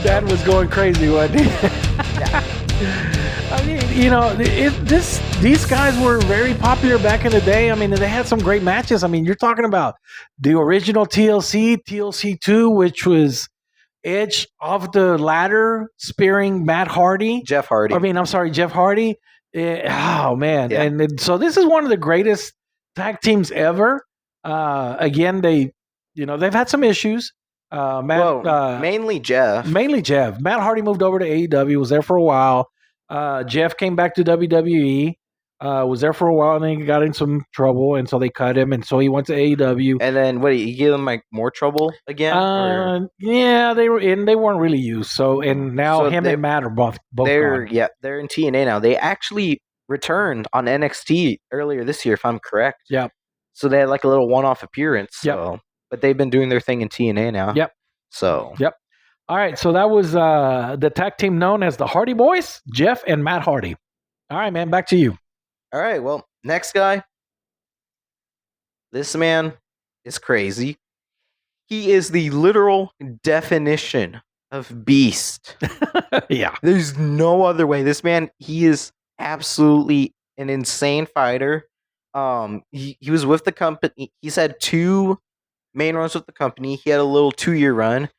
Speaker 1: That was going crazy, wasn't he? I mean, these guys were very popular back in the day. I mean, they had some great matches. I mean, you're talking about the original TLC 2, which was Edge off the ladder spearing Matt Hardy.
Speaker 2: Jeff Hardy.
Speaker 1: I mean, I'm sorry, Jeff Hardy. Oh man,
Speaker 2: Yeah.
Speaker 1: and so this is one of the greatest tag teams ever. Again, they've had some issues.
Speaker 2: Mainly Jeff.
Speaker 1: Mainly Jeff. Matt Hardy moved over to AEW, was there for a while. Jeff came back to WWE, was there for a while, and then he got in some trouble, and so they cut him, and so he went to AEW.
Speaker 2: And then what? You give them like more trouble again?
Speaker 1: Yeah, they weren't really used. So and now
Speaker 2: So
Speaker 1: him and Matt are both
Speaker 2: they're
Speaker 1: gone.
Speaker 2: they're in TNA now. They actually returned on NXT earlier this year, if I'm correct.
Speaker 1: Yep.
Speaker 2: So they had like a little one-off appearance.
Speaker 1: Yep.
Speaker 2: So, but they've been doing their thing in TNA now.
Speaker 1: Yep.
Speaker 2: So.
Speaker 1: Yep. All right, so that was the tag team known as the Hardy Boys, Jeff and Matt Hardy. All right, man, back to you.
Speaker 2: All right, well, next guy. This man is crazy. He is the literal definition of beast.
Speaker 1: Yeah.
Speaker 2: There's no other way. This man, he is absolutely an insane fighter. He was with the company. He's had 2 main runs with the company. He had a little 2-year run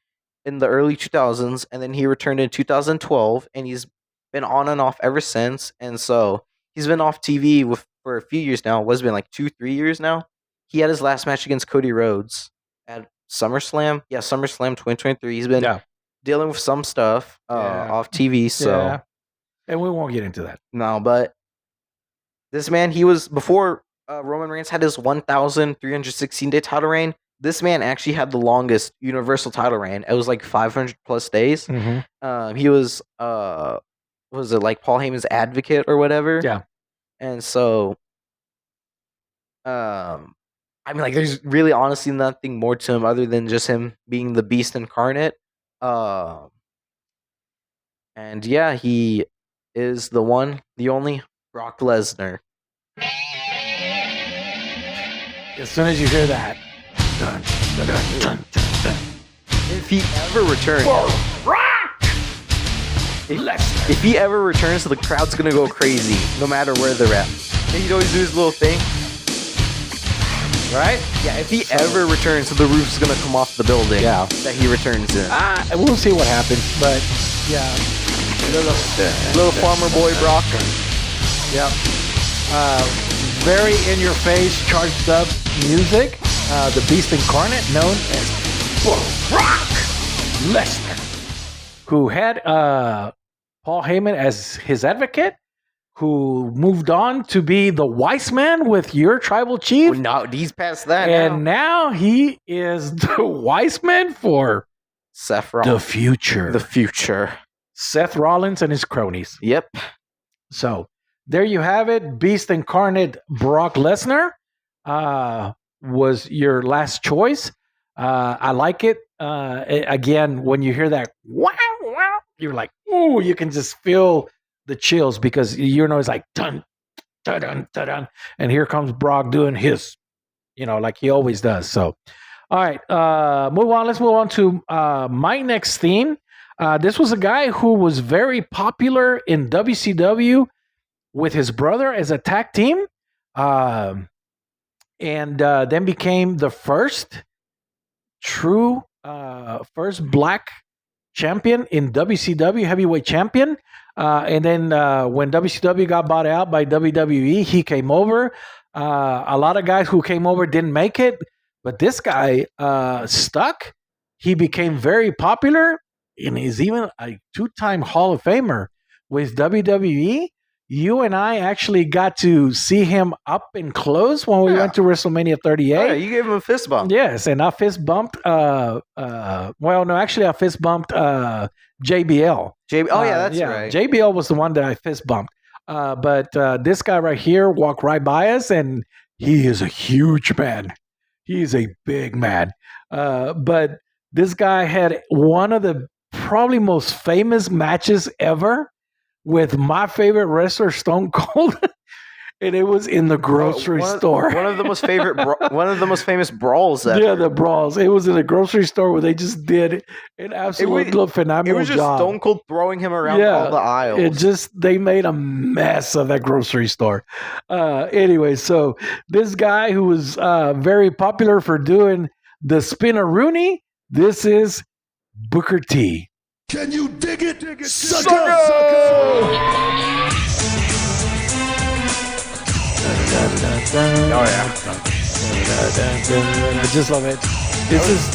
Speaker 2: in the early 2000s, and then he returned in 2012, and he's been on and off ever since. And so he's been off TV for a few years now. What's been like 2-3 years now? He had his last match against Cody Rhodes at SummerSlam. Yeah, SummerSlam 2023. He's been dealing with some stuff off TV. So,
Speaker 1: and we won't get into that.
Speaker 2: No, but this man, he was before Roman Reigns had his 1,316-day title reign. This man actually had the longest Universal title reign. It was like 500 plus days.
Speaker 1: Mm-hmm.
Speaker 2: He was was it like Paul Heyman's advocate or whatever?
Speaker 1: Yeah.
Speaker 2: And so, I mean, like, there's really honestly nothing more to him other than just him being the beast incarnate. And yeah, he is the one, the only Brock Lesnar.
Speaker 1: As soon as you hear that, dun, dun, dun, dun, dun, dun.
Speaker 2: If he ever returns,
Speaker 1: Lesnar.
Speaker 2: if he ever returns, the crowd's gonna go crazy, no matter where they're at. And he'd always do his little thing, right? Yeah. If he ever returns, the roof's gonna come off the building.
Speaker 1: Yeah.
Speaker 2: That he returns in.
Speaker 1: We'll see what happens, but yeah,
Speaker 2: Little farmer boy Brock.
Speaker 1: yeah. Very in your face, charged up music. The Beast Incarnate, known as Brock Lesnar, who had Paul Heyman as his advocate, who moved on to be the wise man with your tribal chief.
Speaker 2: Oh, no, he's past that
Speaker 1: And now he is the wise man for
Speaker 2: Seth Rollins.
Speaker 1: the future.
Speaker 2: The future.
Speaker 1: Seth Rollins and his cronies.
Speaker 2: Yep.
Speaker 1: So there you have it. Beast Incarnate Brock Lesnar was your last choice. I like it. Again, when you hear that, wow, wow, you're like, ooh, you can just feel the chills because it's like dun, dun, dun, dun, dun. And here comes Brock doing his, like he always does. So, all right, move on. Let's move on to my next theme. This was a guy who was very popular in WCW with his brother as a tag team, and then became the first black champion in WCW, heavyweight champion. And then when WCW got bought out by WWE, he came over. A lot of guys who came over didn't make it, but this guy stuck. He became very popular, and he's even a 2-time Hall of Famer with WWE. you and I actually got to see him up and close when we
Speaker 2: Yeah.
Speaker 1: went to WrestleMania 38.
Speaker 2: Oh, yeah, you gave him a fist bump.
Speaker 1: Yes, and I fist bumped. Well, no, actually, I fist bumped JBL.
Speaker 2: Oh, yeah, that's right.
Speaker 1: JBL was the one that I fist bumped. But this guy right here walked right by us, and he is a huge man. He's a big man. But this guy had one of the probably most famous matches ever with my favorite wrestler, Stone Cold. And it was in the grocery store.
Speaker 2: One of the most famous brawls ever.
Speaker 1: Yeah, the brawls. It was in the grocery store where they just did an absolute phenomenal
Speaker 2: It was just
Speaker 1: job.
Speaker 2: Stone Cold throwing him around all the aisles.
Speaker 1: They made a mess of that grocery store. Anyway, so this guy who was very popular for doing the spin-a-rooney, this is Booker T.
Speaker 4: Can you dig it, sucker?
Speaker 2: Oh, yeah.
Speaker 1: I just love it. This is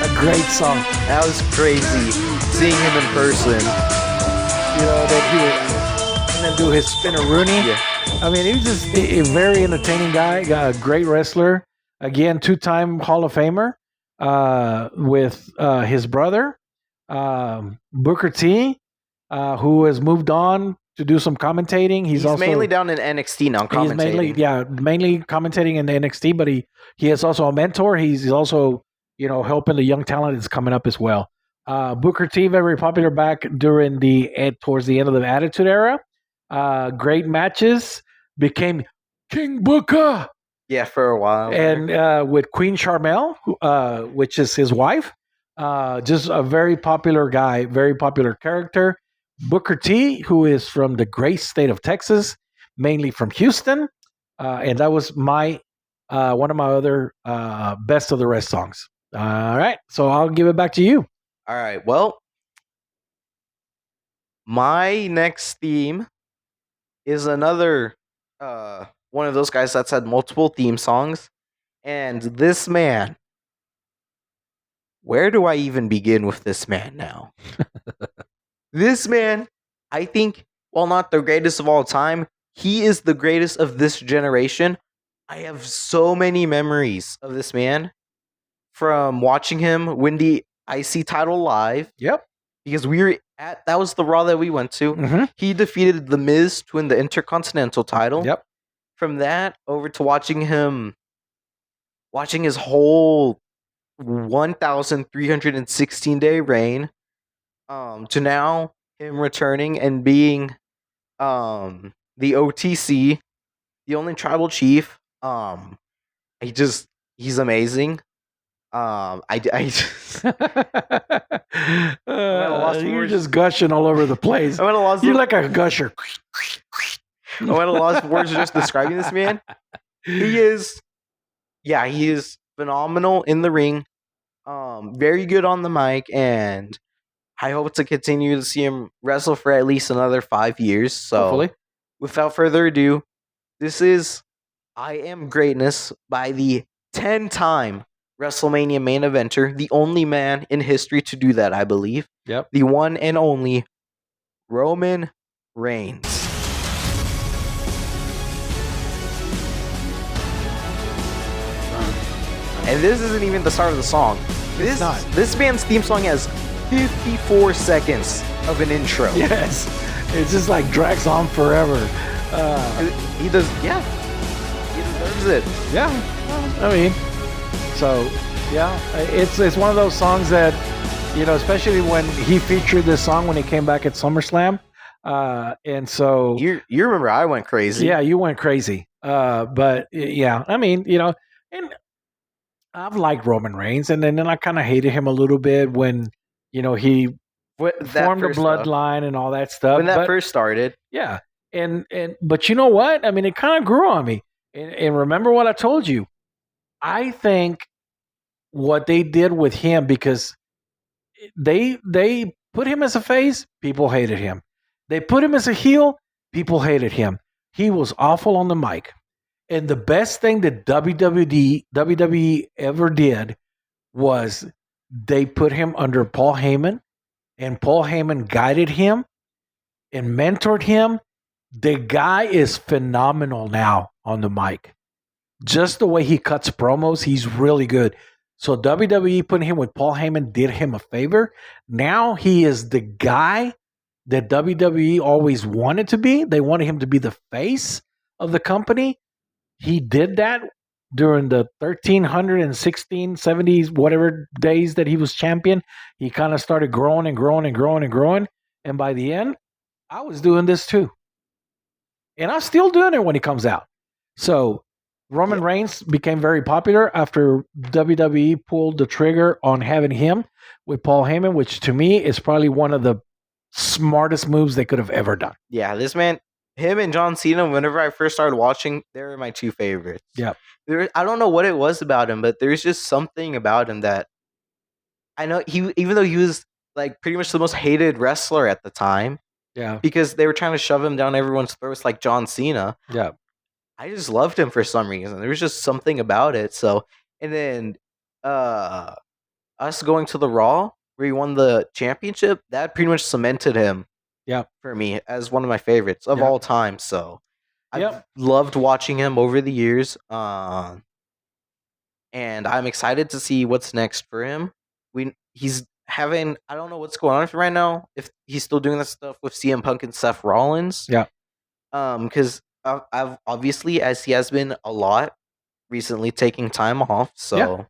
Speaker 1: a great song.
Speaker 2: That was crazy. Seeing him in person.
Speaker 1: You know, that he would and then do his spin-a-rooney.
Speaker 2: Yeah.
Speaker 1: I mean, he was just a very entertaining guy, a great wrestler. Again, 2-time Hall of Famer with his brother, Booker T, who has moved on to do some commentating. He's also
Speaker 2: mainly down in NXT now commentating.
Speaker 1: He's mainly commentating in the NXT, but he is also a mentor. He's also, helping the young talent that's coming up as well. Booker T, very popular back during towards the end of the Attitude Era. Great matches. Became King Booker.
Speaker 2: Yeah, for a while.
Speaker 1: And with Queen Charmel, which is his wife. Just a very popular guy, very popular character. Booker T, who is from the great state of Texas, mainly from Houston. And that was one of my other best of the rest songs. All right. So I'll give it back to you.
Speaker 2: All right. Well, my next theme is another one of those guys that's had multiple theme songs. And this man, where do I even begin with this man now? This man, I think, while not the greatest of all time, he is the greatest of this generation. I have so many memories of this man from watching him win the IC title live.
Speaker 1: Yep.
Speaker 2: Because that was the Raw that we went to.
Speaker 1: Mm-hmm.
Speaker 2: He defeated The Miz to win the Intercontinental title.
Speaker 1: Yep.
Speaker 2: From that over to watching his whole 1,316-day reign, to now him returning and being the OTC, the only tribal chief. He's amazing.
Speaker 1: You're just gushing all over the place. You're like a gusher.
Speaker 2: I'm at a loss of words just describing this man. He is phenomenal in the ring. Very good on the mic, and I hope to continue to see him wrestle for at least another 5 years. So,
Speaker 1: hopefully,
Speaker 2: without further ado, this is I Am Greatness by the 10-time WrestleMania main eventer, the only man in history to do that, I believe.
Speaker 1: Yep.
Speaker 2: The one and only Roman Reigns. And this isn't even the start of the song. This man's theme song has 54 seconds of an intro.
Speaker 1: Yes. It just like drags on forever.
Speaker 2: He does, yeah. He deserves it.
Speaker 1: Yeah. I mean, so yeah, it's one of those songs that, especially when he featured this song when he came back at SummerSlam. And so
Speaker 2: you remember I went crazy.
Speaker 1: Yeah, you went crazy. But yeah, I mean, and I've liked Roman Reigns, and then I kind of hated him a little bit when, he formed a bloodline and all that stuff.
Speaker 2: When that first started.
Speaker 1: Yeah. But you know what? I mean, it kind of grew on me. And remember what I told you. I think what they did with him, because they put him as a face, people hated him. They put him as a heel, people hated him. He was awful on the mic. And the best thing that WWE ever did was they put him under Paul Heyman, and Paul Heyman guided him and mentored him The guy is phenomenal now on the mic. Just the way he cuts promos, he's really good. So WWE putting him with Paul Heyman did him a favor. Now he is the guy that WWE always wanted to be. They wanted him to be the face of the company. He did that during the 1316, 70s, whatever days that he was champion. He kind of started growing and growing and growing and growing. And by the end, I was doing this too. And I'm still doing it when he comes out. So Roman Reigns became very popular after WWE pulled the trigger on having him with Paul Heyman, which to me is probably one of the smartest moves they could have ever done.
Speaker 2: Yeah, this man, him and John Cena, whenever I first started watching, they were my two favorites.
Speaker 1: Yeah.
Speaker 2: I don't know what it was about him, but there's just something about him that I know even though he was like pretty much the most hated wrestler at the time,
Speaker 1: Yeah.
Speaker 2: because they were trying to shove him down everyone's throats like John Cena.
Speaker 1: Yeah.
Speaker 2: I just loved him for some reason. There was just something about it. So, and then us going to the Raw where he won the championship, that pretty much cemented him.
Speaker 1: Yeah.
Speaker 2: For me as one of my favorites of all time. So, I've loved watching him over the years. And I'm excited to see what's next for him. He's having, I don't know what's going on with him right now. If he's still doing that stuff with CM Punk and Seth Rollins.
Speaker 1: Yeah.
Speaker 2: Because I've obviously, as he has been a lot recently, taking time off. So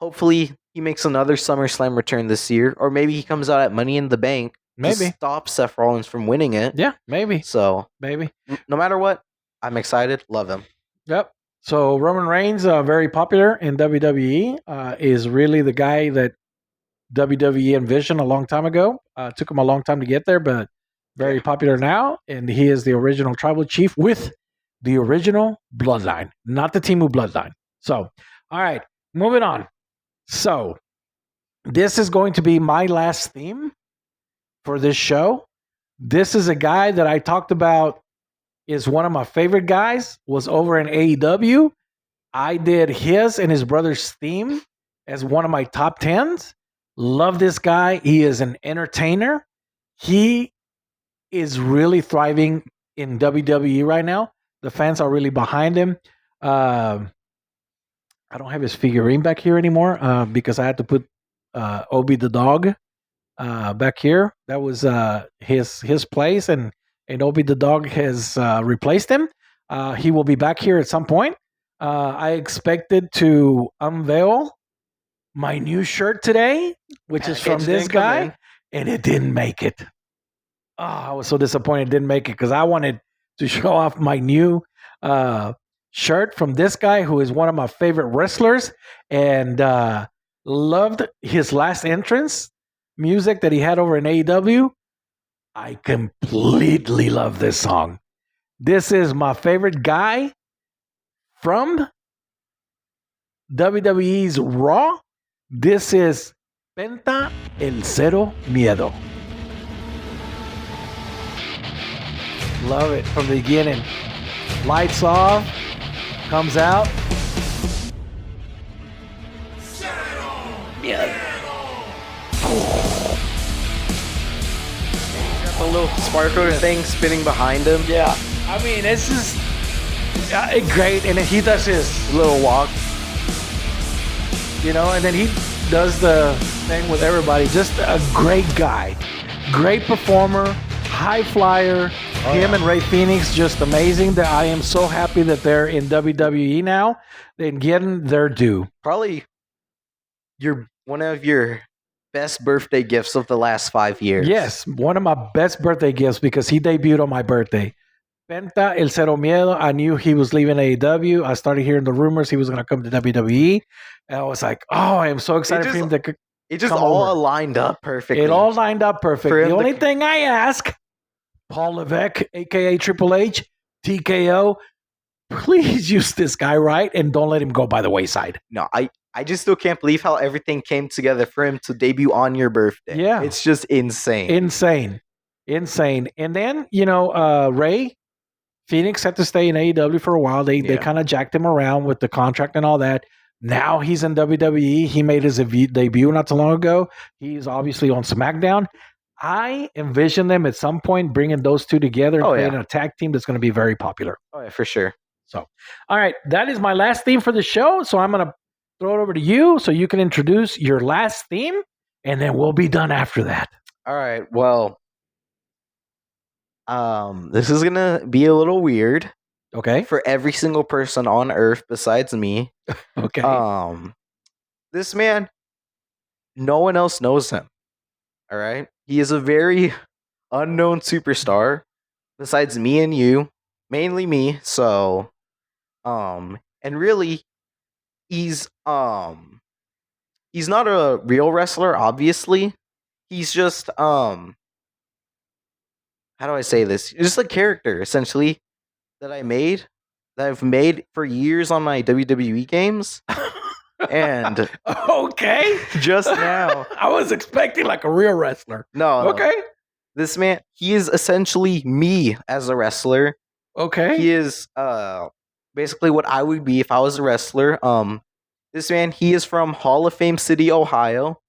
Speaker 2: hopefully he makes another SummerSlam return this year, or maybe he comes out at Money in the Bank.
Speaker 1: Maybe
Speaker 2: to stop Seth Rollins from winning it.
Speaker 1: Yeah, maybe.
Speaker 2: So
Speaker 1: maybe.
Speaker 2: No matter what, I'm excited. Love him.
Speaker 1: Yep. So Roman Reigns, very popular in WWE, is really the guy that WWE envisioned a long time ago. Took him a long time to get there, but very popular now. And he is the original tribal chief with the original bloodline, not the Timu bloodline. So, all right, moving on. So, this is going to be my last theme for this show. This is a guy that I talked about, is one of my favorite guys, was over in AEW. I did his and his brother's theme as one of my top 10s. Love this guy. He is an entertainer. He is really thriving in WWE right now. The fans are really behind him. I don't have his figurine back here anymore because I had to put Obi the dog back here. That was his place, and Obi the dog has replaced him. He will be back here at some point. I expected to unveil my new shirt today, which is from this guy, and it didn't make it. Oh, I was so disappointed it didn't make it because I wanted to show off my new shirt from this guy who is one of my favorite wrestlers, and loved his last entrance music that he had over in AEW. I completely love this song. This is my favorite guy from WWE's Raw. This is Penta el Cero Miedo. Love it from the beginning. Lights off, comes out. Yeah.
Speaker 2: The little sparkler thing spinning behind him.
Speaker 1: Yeah. I mean, it's just great. And then he does his little walk, and then he does the thing with everybody. Just a great guy. Great performer, high flyer. Him and Ray Phoenix, just amazing. That I am so happy that they're in WWE now and getting their due.
Speaker 2: Probably one of your best birthday gifts of the last 5 years.
Speaker 1: Yes, one of my best birthday gifts because he debuted on my birthday. Penta el Cero Miedo. I knew he was leaving AEW. I started hearing the rumors he was going to come to WWE. And I was like, oh, I am so excited for him to
Speaker 2: It just all lined up perfectly.
Speaker 1: It all lined up perfect. The only thing I ask, Paul Levesque, a.k.a. Triple H, TKO, please use this guy right and don't let him go by the wayside.
Speaker 2: No, I just still can't believe how everything came together for him to debut on your birthday.
Speaker 1: Yeah.
Speaker 2: It's just insane.
Speaker 1: Insane. And then, Ray Phoenix had to stay in AEW for a while. They kind of jacked him around with the contract and all that. Now he's in WWE. He made his debut not too long ago. He's obviously on SmackDown. I envision them at some point bringing those two together and
Speaker 2: Oh,
Speaker 1: creating
Speaker 2: yeah.
Speaker 1: a tag team that's going to be very popular.
Speaker 2: Oh yeah, for sure.
Speaker 1: So, all right, that is my last theme for the show. So I'm going to throw it over to you so you can introduce your last theme, and then we'll be done after that.
Speaker 2: All right. Well, this is gonna be a little weird
Speaker 1: Okay.
Speaker 2: for every single person on Earth besides me.
Speaker 1: Okay.
Speaker 2: This man, no one else knows him. All right. He is a very unknown superstar besides me and you, mainly me. So, and really, he's not a real wrestler. Obviously, he's just how do I say this? Just a character essentially that I've made for years on my WWE games. And
Speaker 1: okay.
Speaker 2: just now,
Speaker 1: I was expecting like a real wrestler.
Speaker 2: no,
Speaker 1: Okay.
Speaker 2: this man, he is essentially me as a wrestler.
Speaker 1: Okay.
Speaker 2: He is basically what I would be if I was a wrestler. This man, he is from Hall of Fame City, Ohio.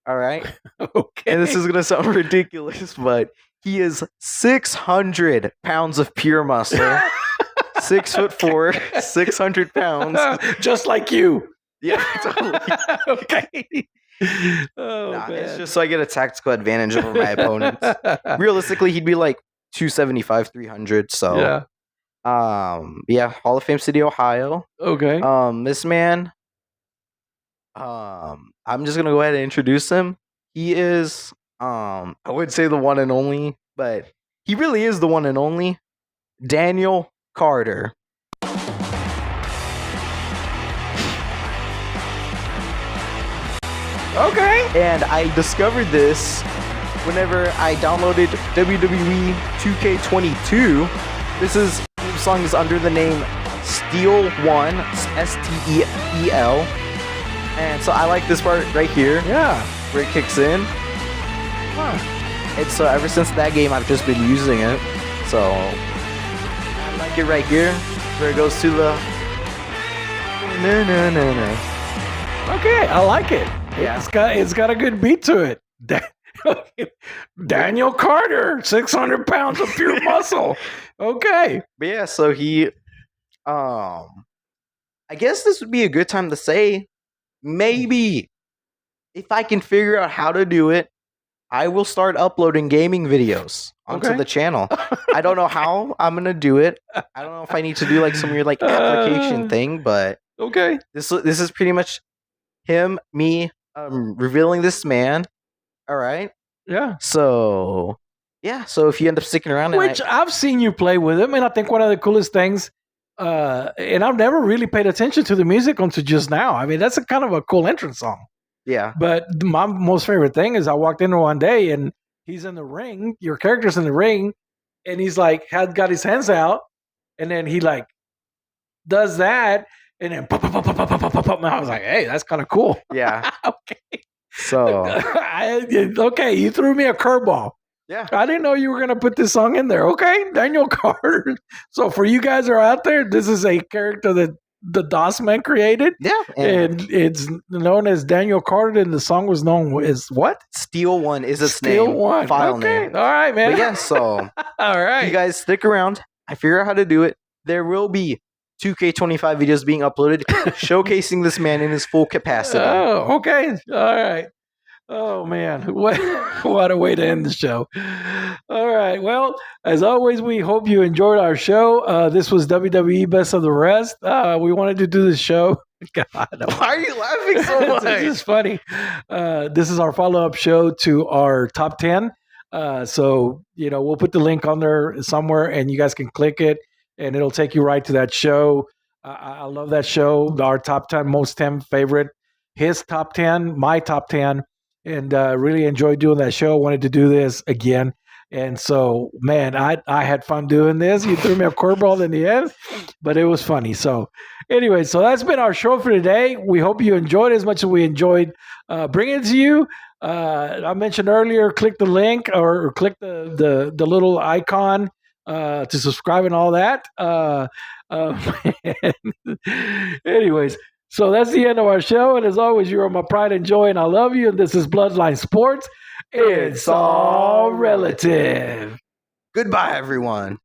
Speaker 2: All right.
Speaker 1: Okay.
Speaker 2: And this is gonna sound ridiculous, but he is 600 pounds of pure muscle. 6'4", 600 pounds.
Speaker 1: Just like you.
Speaker 2: Yeah, totally.
Speaker 1: Okay. Oh,
Speaker 2: Nah,
Speaker 1: man.
Speaker 2: it's just so I get a tactical advantage over my opponents. Realistically, he'd be like 275, 300. So,
Speaker 1: Yeah.
Speaker 2: yeah, Hall of Fame City, Ohio.
Speaker 1: Okay.
Speaker 2: This man, I'm just gonna go ahead and introduce him. He is, I would say the one and only, but he really is the one and only Daniel Carter.
Speaker 1: Okay.
Speaker 2: And I discovered this whenever I downloaded WWE 2K22. This song is under the name Steel One, Steel. And so I like this part right here
Speaker 1: Yeah.
Speaker 2: where it kicks in.
Speaker 1: Huh.
Speaker 2: And so ever since that game, I've just been using it. So I like it right here where it goes to the. No.
Speaker 1: Okay. I like it.
Speaker 2: Yeah.
Speaker 1: It's got a good beat to it. Daniel Carter, 600 pounds of pure muscle. Okay.
Speaker 2: But yeah, so he, I guess this would be a good time to say, maybe if I can figure out how to do it, I will start uploading gaming videos onto
Speaker 1: Okay.
Speaker 2: the channel. I don't know how I'm gonna do it. I don't know if I need to do like some weird like application thing, but
Speaker 1: Okay.
Speaker 2: this is pretty much me revealing this man. All right.
Speaker 1: Yeah.
Speaker 2: So yeah. So if you end up sticking around,
Speaker 1: Which I've seen you play with him, and I think one of the coolest things, and I've never really paid attention to the music until just now. I mean, that's a kind of a cool entrance song.
Speaker 2: yeah.
Speaker 1: But my most favorite thing is I walked in one day and he's in the ring. Your character's in the ring, and he's like had got his hands out, and then he like does that, and then pop, pop, pop, pop, pop, pop, pop, pop, and I was like, hey, that's kind of cool.
Speaker 2: Yeah.
Speaker 1: Okay.
Speaker 2: So
Speaker 1: Okay, you threw me a curveball.
Speaker 2: yeah.
Speaker 1: I didn't know you were going to put this song in there. Okay, Daniel Carter. So for you guys who are out there, this is a character that the Dasman created,
Speaker 2: Yeah.
Speaker 1: and it's known as Daniel Carter, and the song was known as what?
Speaker 2: Steel One is its
Speaker 1: Steel
Speaker 2: name.
Speaker 1: One.
Speaker 2: File
Speaker 1: Okay,
Speaker 2: name.
Speaker 1: all right, man.
Speaker 2: But yeah, so
Speaker 1: All right.
Speaker 2: you guys stick around. I figure out how to do it. There will be 2K25 videos being uploaded showcasing this man in his full capacity.
Speaker 1: Oh, okay. All right. Oh man, what a way to end the show. All right. Well, as always, we hope you enjoyed our show. This was WWE Best of the Rest. We wanted to do this show. God,
Speaker 2: Why are you laughing so much?
Speaker 1: this is funny. This is our follow-up show to our top 10. So, we'll put the link on there somewhere and you guys can click it and it'll take you right to that show. I love that show. Our top 10, most 10 favorite, his top 10, my top 10, and really enjoyed doing that show. Wanted to do this again. And so, man, I had fun doing this. You threw me a curveball in the end, but it was funny. So anyway, so that's been our show for today. We hope you enjoyed it as much as we enjoyed bringing it to you. I mentioned earlier, click the link or click the little icon to subscribe and all that. Anyways, So that's the end of our show. And as always, you are my pride and joy, and I love you. And this is Bloodline Sports. It's all relative.
Speaker 2: Goodbye, everyone.